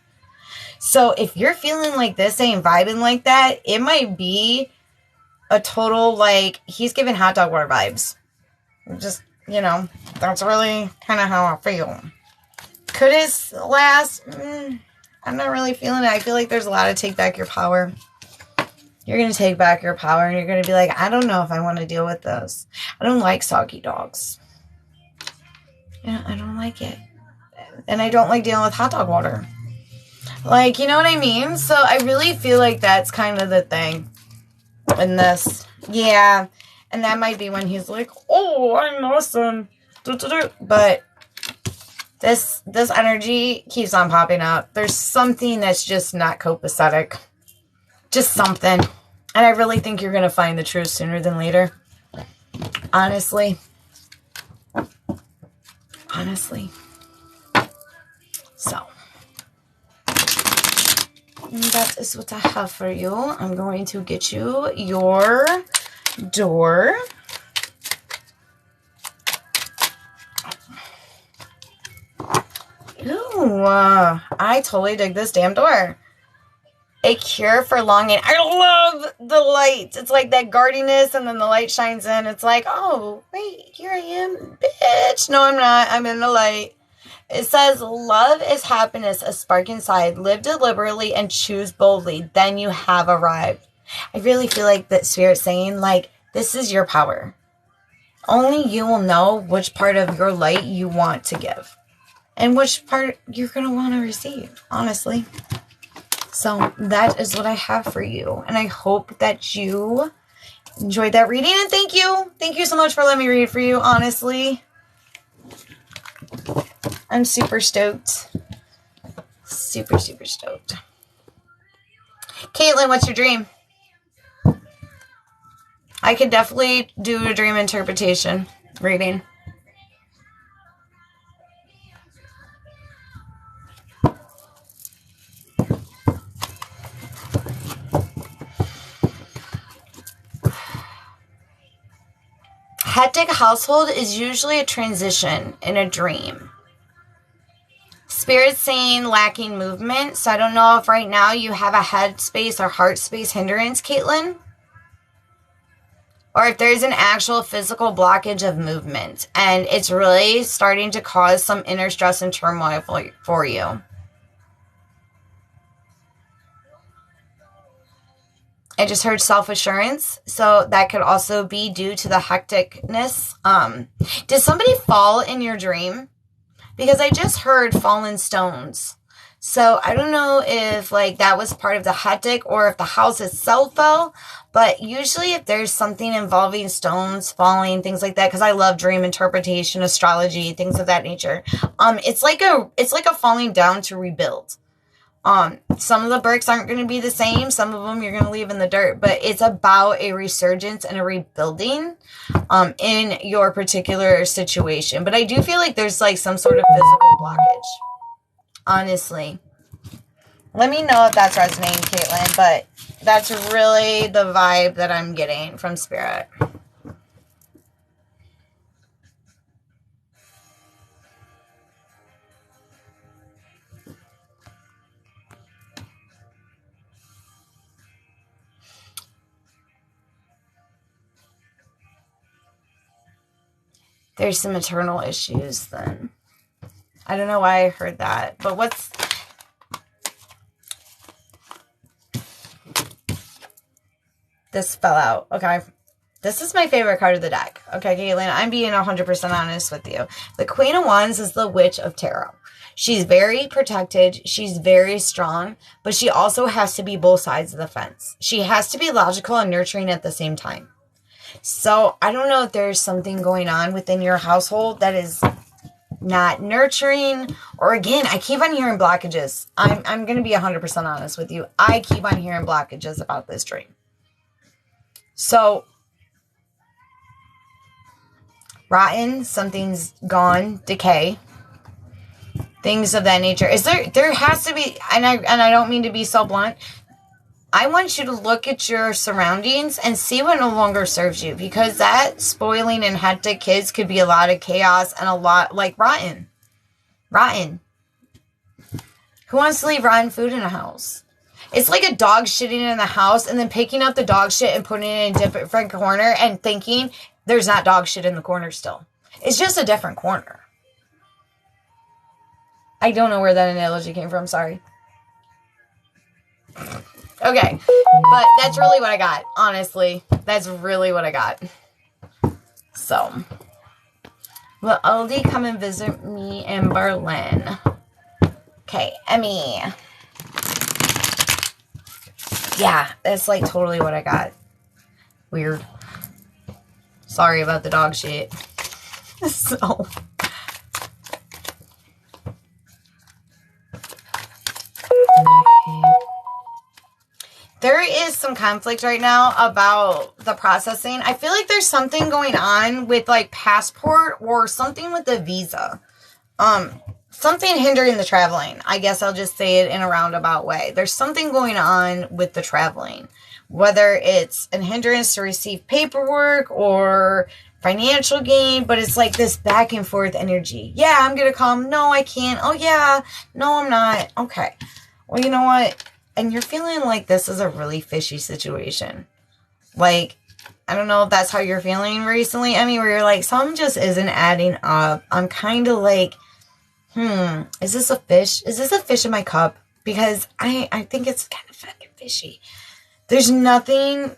So if you're feeling like this and vibing like that, it might be a total, like, he's giving hot dog water vibes. Just, you know, that's really kind of how I feel. Could it last? I'm not really feeling it. I feel like there's a lot of take back your power. You're going to take back your power, and you're going to be like, I don't know if I want to deal with this. I don't like soggy dogs. Yeah, I don't like it. And I don't like dealing with hot dog water. Like, you know what I mean? So I really feel like that's kind of the thing in this. Yeah. And that might be when he's like, oh, I'm awesome. But this energy keeps on popping up. There's something that's just not copacetic. Just something. And I really think you're going to find the truth sooner than later. Honestly. So. That is what I have for you. I'm going to get you your door. Ooh, I totally dig this damn door. A cure for longing. I love the lights. It's like that guardiness, and then the light shines in. It's like, oh, wait, here I am, bitch. No, I'm not. I'm in the light. It says, love is happiness, a spark inside. Live deliberately and choose boldly. Then you have arrived. I really feel like that Spirit's saying, like, this is your power. Only you will know which part of your light you want to give. And which part you're going to want to receive, honestly. So that is what I have for you. And I hope that you enjoyed that reading. And thank you. Thank you so much for letting me read for you, honestly. I'm super stoked. Super, super stoked. Caitlin, what's your dream? I could definitely do a dream interpretation reading. Hectic household is usually a transition in a dream. Spirit's saying lacking movement. So I don't know if right now you have a head space or heart space hindrance, Caitlin. Or if there's an actual physical blockage of movement. And it's really starting to cause some inner stress and turmoil for you. I just heard self-assurance. So that could also be due to the hecticness. Did somebody fall in your dream? Because I just heard fallen stones. So I don't know if like that was part of the hectic or if the house itself fell. But usually if there's something involving stones falling, things like that, because I love dream interpretation, astrology, things of that nature. It's like a falling down to rebuild. Some of the bricks aren't going to be the same. Some of them you're going to leave in the dirt, but it's about a resurgence and a rebuilding, in your particular situation. But I do feel like there's like some sort of physical blockage, honestly. Let me know if that's resonating, Caitlin, but that's really the vibe that I'm getting from Spirit. There's some maternal issues then. I don't know why I heard that, but this fell out. Okay. This is my favorite card of the deck. Okay, Caitlin, I'm being 100% honest with you. The Queen of Wands is the Witch of Tarot. She's very protected. She's very strong, but she also has to be both sides of the fence. She has to be logical and nurturing at the same time. So I don't know if there's something going on within your household that is not nurturing, or again, I keep on hearing blockages. I'm going to be 100% honest with you. I keep on hearing blockages about this dream. So rotten, something's gone, decay, things of that nature. There has to be, and I don't mean to be so blunt, I want you to look at your surroundings and see what no longer serves you, because that spoiling and hectic kids could be a lot of chaos and a lot like rotten. Who wants to leave rotten food in a house? It's like a dog shitting in the house and then picking up the dog shit and putting it in a different corner and thinking there's not dog shit in the corner still. It's just a different corner. I don't know where that analogy came from. Sorry. Okay. But that's really what I got. Honestly. That's really what I got. So. Will Aldi come and visit me in Berlin? Okay. Emmy. Yeah, that's like totally what I got. Weird. Sorry about the dog shit. So. There is some conflict right now about the processing. I feel like there's something going on with like passport or something with the visa. Something hindering the traveling. I guess I'll just say it in a roundabout way. There's something going on with the traveling. Whether it's a hindrance to receive paperwork or financial gain, but it's like this back and forth energy. Yeah, I'm going to come. No, I can't. Oh, yeah. No, I'm not. Okay. Well, you know what? And you're feeling like this is a really fishy situation. Like, I don't know if that's how you're feeling recently, Emmy, where you're like, something just isn't adding up. I'm kind of like, is this a fish? Is this a fish in my cup? Because I think it's kind of fucking fishy. There's nothing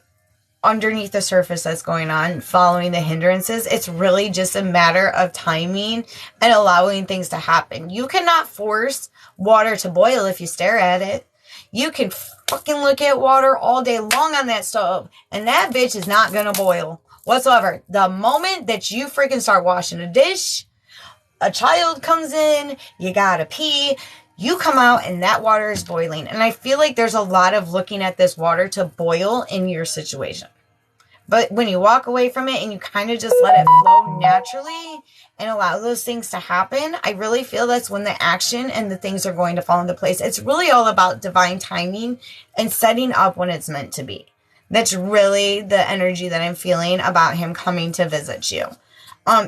underneath the surface that's going on following the hindrances. It's really just a matter of timing and allowing things to happen. You cannot force water to boil if you stare at it. You can fucking look at water all day long on that stove, and that bitch is not gonna boil whatsoever. The moment that you freaking start washing a dish, a child comes in, you gotta pee, you come out and that water is boiling. And I feel like there's a lot of looking at this water to boil in your situation. But when you walk away from it and you kind of just let it flow naturally and allow those things to happen, I really feel that's when the action and the things are going to fall into place. It's really all about divine timing and setting up when it's meant to be. That's really the energy that I'm feeling about him coming to visit you.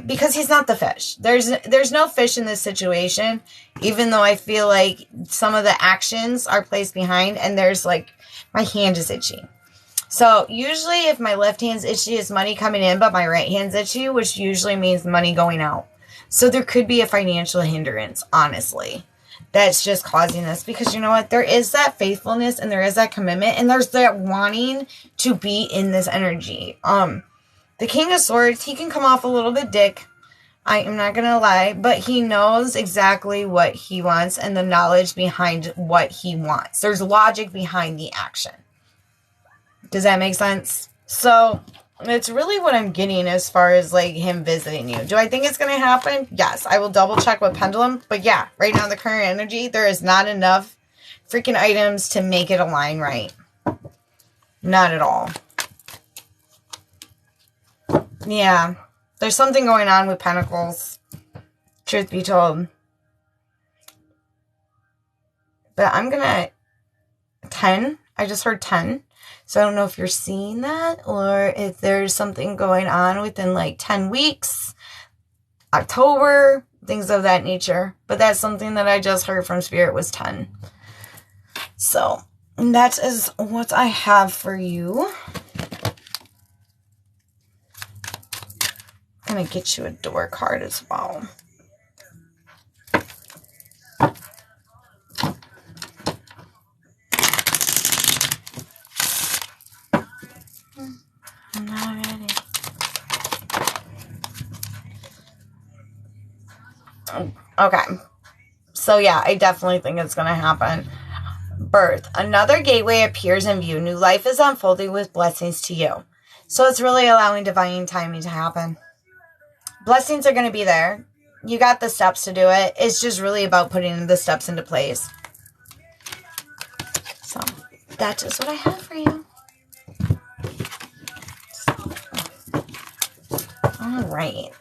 Because he's not the fish. There's no fish in this situation, even though I feel like some of the actions are placed behind, and there's like, my hand is itchy. So usually if my left hand's itchy, it's money coming in, but my right hand's itchy, which usually means money going out. So there could be a financial hindrance, honestly. that's just causing this. Because you know what? There is that faithfulness and there is that commitment and there's that wanting to be in this energy. The King of Swords, he can come off a little bit dick. I am not going to lie, but he knows exactly what he wants and the knowledge behind what he wants. There's logic behind the action. Does that make sense? So it's really what I'm getting as far as like him visiting you. Do I think it's going to happen? Yes. I will double check with Pendulum. But yeah, right now in the current energy, there is not enough freaking items to make it align right. Not at all. Yeah. There's something going on with Pentacles. Truth be told. But I'm going to... 10. I just heard 10. So I don't know if you're seeing that or if there's something going on within like 10 weeks, October, things of that nature. But that's something that I just heard from Spirit was 10. So that is what I have for you. I'm going to get you a door card as well. I'm not ready. Okay. So yeah, I definitely think it's going to happen. Birth. Another gateway appears in view. New life is unfolding with blessings to you. So it's really allowing divine timing to happen. Blessings are going to be there. You got the steps to do it. It's just really about putting the steps into place. So that is what I have for you. All right.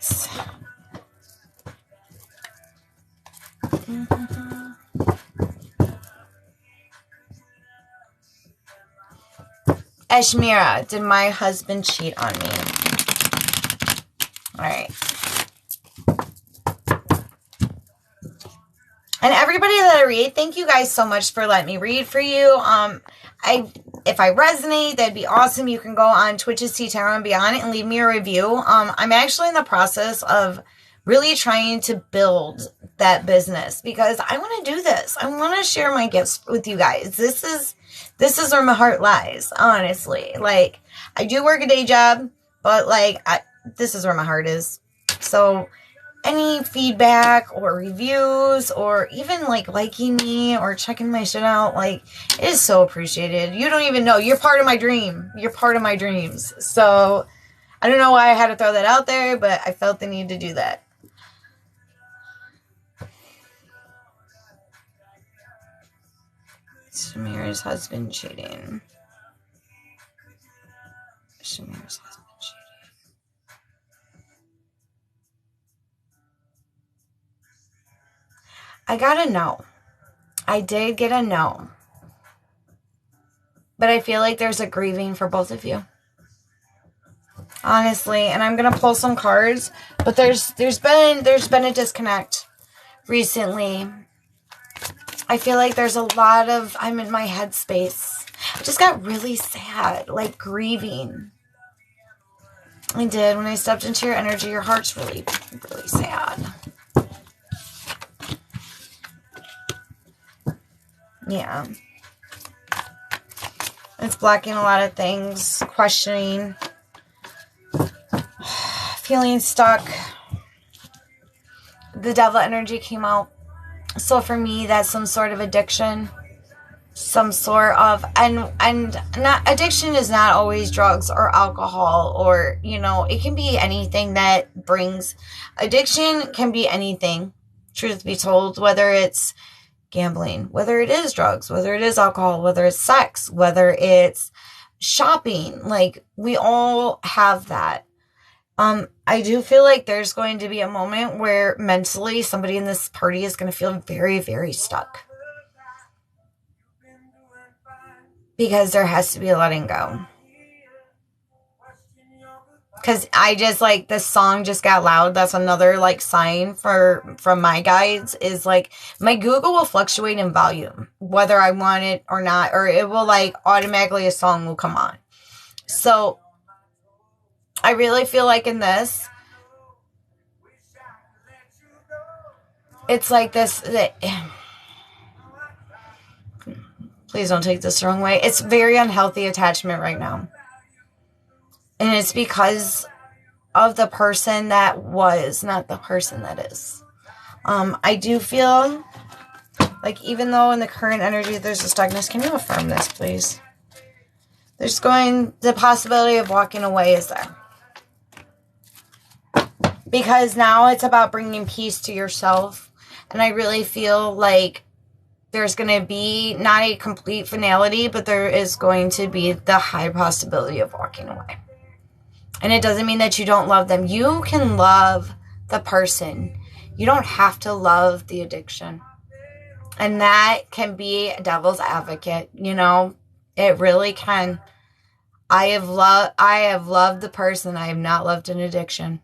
Eshmira, did my husband cheat on me? All right. And everybody that I read, thank you guys so much for letting me read for you. If I resonate, that'd be awesome. You can go on Twitch's Tea Tarot and Beyond and leave me a review. I'm actually in the process of really trying to build that business because I want to do this. I want to share my gifts with you guys. This is where my heart lies, honestly. Like, I do work a day job, but like, this is where my heart is. So any feedback or reviews or even like liking me or checking my shit out, like, it is so appreciated. You don't even know. You're part of my dream. You're part of my dreams. So I don't know why I had to throw that out there, but I felt the need to do that. Shamira's husband cheating. Shamira's husband cheating. I got a no. I did get a no. But I feel like there's a grieving for both of you. Honestly, and I'm going to pull some cards, but there's been a disconnect recently. I feel like there's a lot of, I'm in my headspace. I just got really sad, like grieving. I did. When I stepped into your energy, your heart's really, really sad. Yeah. It's blocking a lot of things, questioning, feeling stuck. The devil energy came out. So for me, that's some sort of addiction. Some sort of, and not, addiction is not always drugs or alcohol or, you know, it can be anything that brings, addiction can be anything, truth be told, whether it's gambling, whether it is drugs, whether it is alcohol, whether it's sex, whether it's shopping, like we all have that. I do feel like there's going to be a moment where mentally somebody in this party is going to feel very, very stuck. Because there has to be a letting go. Because I just like, this song just got loud. That's another like sign from my guides is like, my Google will fluctuate in volume, whether I want it or not, or it will like automatically a song will come on. So I really feel like in this, it's like this, Please don't take this the wrong way. It's very unhealthy attachment right now. And it's because of the person that was, not the person that is. I do feel like even though in the current energy there's a stuckness, can you affirm this, please? The possibility of walking away is there. Because now it's about bringing peace to yourself. And I really feel like there's going to be not a complete finality, but there is going to be the high possibility of walking away. And it doesn't mean that you don't love them. You can love the person. You don't have to love the addiction. And that can be a devil's advocate, you know. It really can. I have loved the person. I have not loved an addiction.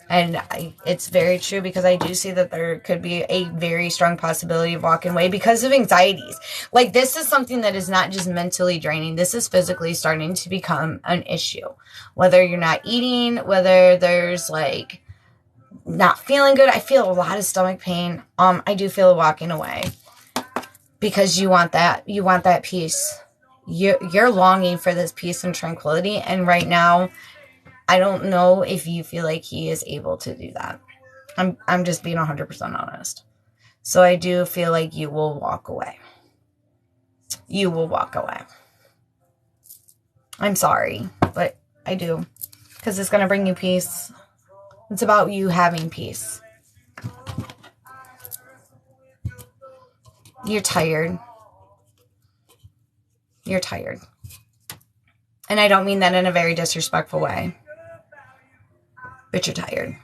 And it's very true, because I do see that there could be a very strong possibility of walking away because of anxieties. Like, this is something that is not just mentally draining. This is physically starting to become an issue. Whether you're not eating, whether there's like not feeling good. I feel a lot of stomach pain. I do feel walking away because you want that peace. You're longing for this peace and tranquility. And right now, I don't know if you feel like he is able to do that. I'm just being 100% honest. So I do feel like you will walk away. You will walk away. I'm sorry, but I do. Because it's going to bring you peace. It's about you having peace. You're tired. You're tired. And I don't mean that in a very disrespectful way. But you're tired.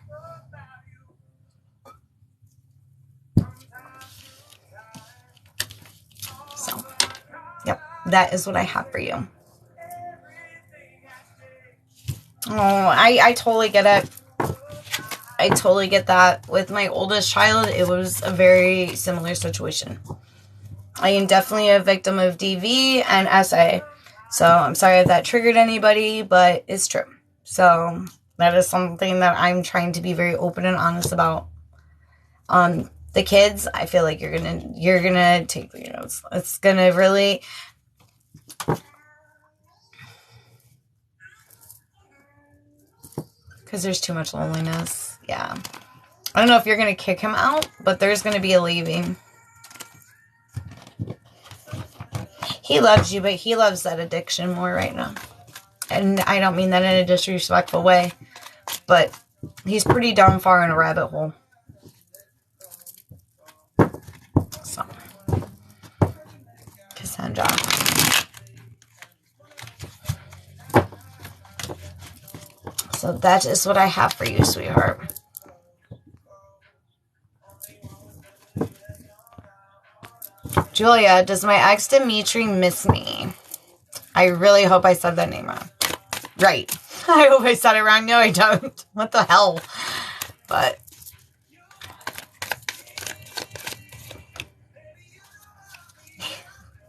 So, yep, that is what I have for you. Oh, I totally get it. I totally get that. With my oldest child, it was a very similar situation. I am definitely a victim of DV and SA. So, I'm sorry if that triggered anybody, but it's true. So, that is something that I'm trying to be very open and honest about. The kids, I feel like you're gonna take your notes. It's gonna really, because there's too much loneliness. Yeah, I don't know if you're gonna kick him out, but there's gonna be a leaving. He loves you, but he loves that addiction more right now. And I don't mean that in a disrespectful way. But he's pretty darn far in a rabbit hole. So, Cassandra. So that is what I have for you, sweetheart. Julia, does my ex Dimitri miss me? I really hope I said that name wrong. Right. I hope I said it wrong. No, I don't. What the hell? But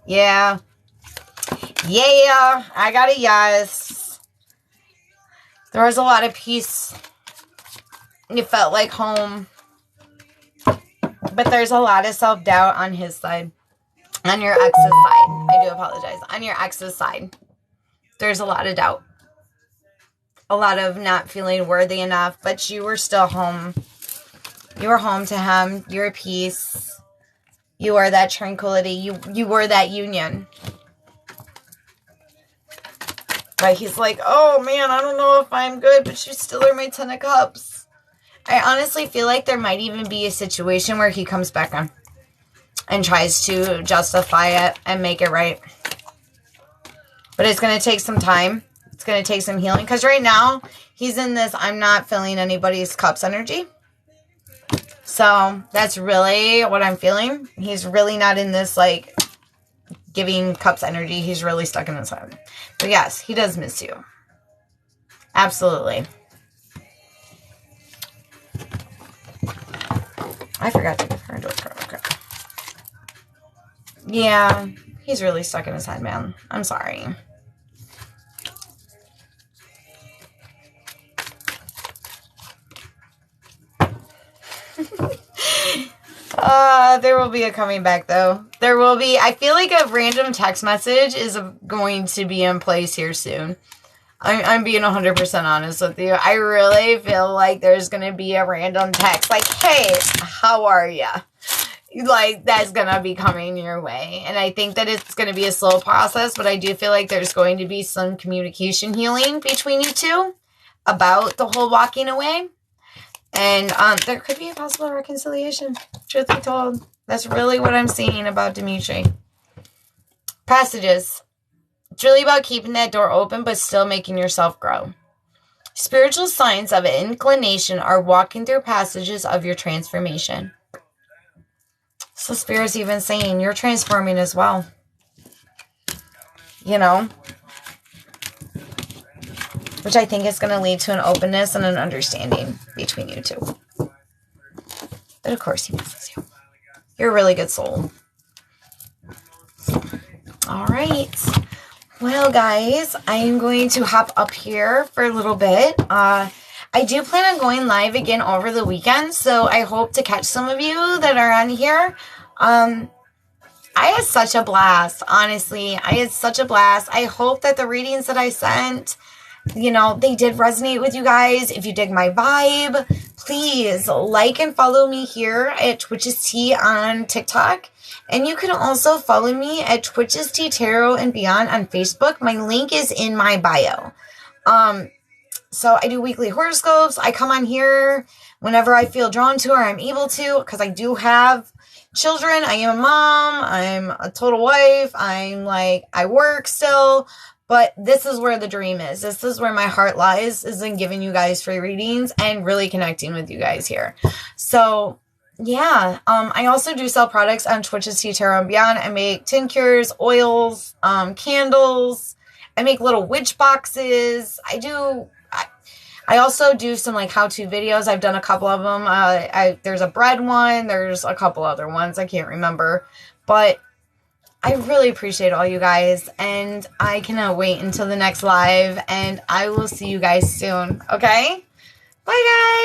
yeah. Yeah, I got a yes. There was a lot of peace. It felt like home. But there's a lot of self-doubt on his side. On your ex's side. I do apologize. On your ex's side. There's a lot of doubt. A lot of not feeling worthy enough, but you were still home. You were home to him. You're at peace. You are that tranquility. You were that union. But he's like, oh man, I don't know if I'm good, but you still are my 10 of cups. I honestly feel like there might even be a situation where he comes back on and tries to justify it and make it right. But it's going to take some time. It's going to take some healing. Because right now, he's in this I'm not filling anybody's cups energy. So, that's really what I'm feeling. He's really not in this, like, giving cups energy. He's really stuck in his head. But yes, he does miss you. Absolutely. I forgot to give her a door card. Okay. Yeah, he's really stuck in his head, man. I'm sorry. There will be a coming back, though. There will be. I feel like a random text message is going to be in place here soon. I'm being 100% honest with you. I really feel like there's going to be a random text like, hey, how are ya? Like, that's going to be coming your way. And I think that it's going to be a slow process, but I do feel like there's going to be some communication healing between you two about the whole walking away. And there could be a possible reconciliation, truth be told. That's really what I'm seeing about Dimitri. Passages. It's really about keeping that door open, but still making yourself grow. Spiritual signs of inclination are walking through passages of your transformation. So Spirit's even saying you're transforming as well. You know? Which I think is going to lead to an openness and an understanding between you two. But of course he misses you. You're a really good soul. All right. Well, guys, I am going to hop up here for a little bit. I do plan on going live again over the weekend, so I hope to catch some of you that are on here. I had such a blast, honestly. I had such a blast. I hope that the readings that I sent, you know, they did resonate with you guys. If you dig my vibe, please like and follow me here at Twitches Tea on TikTok. And you can also follow me at Twitches Tea Tarot and Beyond on Facebook. My link is in my bio. So I do weekly horoscopes. I come on here whenever I feel drawn to or I'm able to, because I do have children. I am a mom. I'm a total wife. I work still. But this is where the dream is. This is where my heart lies, is in giving you guys free readings and really connecting with you guys here. So yeah, I also do sell products on Twitches Tea Tarot and Beyond. I make tinctures, oils, candles. I make little witch boxes. I also do some like how-to videos. I've done a couple of them. There's a bread one. There's a couple other ones. I can't remember. But I really appreciate all you guys. And I cannot wait until the next live. And I will see you guys soon. Okay? Bye, guys.